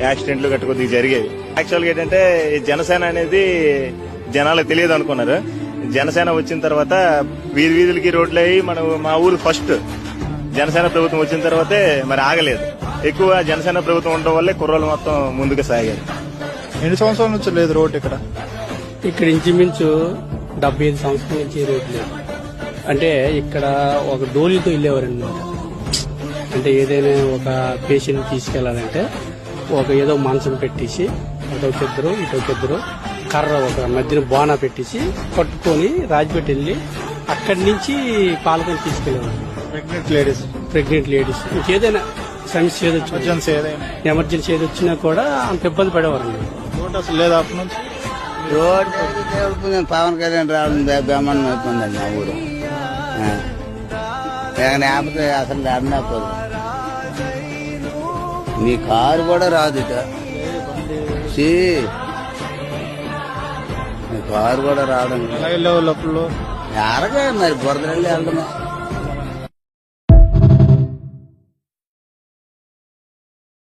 యాక్సిడెంట్లు గట్ట కొద్దిగా జరిగేవి. యాక్చువల్గా ఏంటంటే జనసేన అనేది జనాలకు తెలియదు అనుకున్నారు. జనసేన వచ్చిన తర్వాత వీధులకి రోడ్లు అయ్యి మా ఊరు ఫస్ట్ జనసేన ప్రభుత్వం వచ్చిన తర్వాతే మరి ఆగలేదు. ఎక్కువ జనసేన ప్రభుత్వం ఉండడం వల్లే కుర్రోళ్ళు మొత్తం ముందుకు సాగారు. ఎన్ని సంవత్సరాల నుంచి లేదు రోడ్ ఇక్కడ ఇంచుమించు 75 సంవత్సరాల నుంచి రోడ్డు లేదు. అంటే ఇక్కడ ఒక డోలీతో వెళ్ళేవారండి. అంటే ఏదైనా ఒక పేషెంట్ తీసుకెళ్లాలంటే ఏదో మంచం పెట్టేసి ఇటొకిద్దరు కర్ర ఒక మధ్యన బోనా పెట్టేసి పట్టుకొని రాజపేట వెళ్ళి అక్కడి నుంచి పాలకొని తీసుకెళ్లేవారు. ప్రెగ్నెంట్ లేడీస్ ఇంకేదైనా సమస్య ఎమర్జెన్సీ ఏది వచ్చినా కూడా అంత ఇబ్బంది పడేవారండి. రోడ్ అసలు లేదు అప్పటి నుంచి. రోడ్ పవన్ కళ్యాణ్ రావడం బ్రహ్మాండం అయిపోయిందండి మా ఊరు. లేకపోతే అసలు లేకపోదు. మీ కారు కూడా రాదు ఇట. మీ కారు కూడా రావడం అప్పుడు ఎరగా మరి బురదలు వెళ్ళడమే.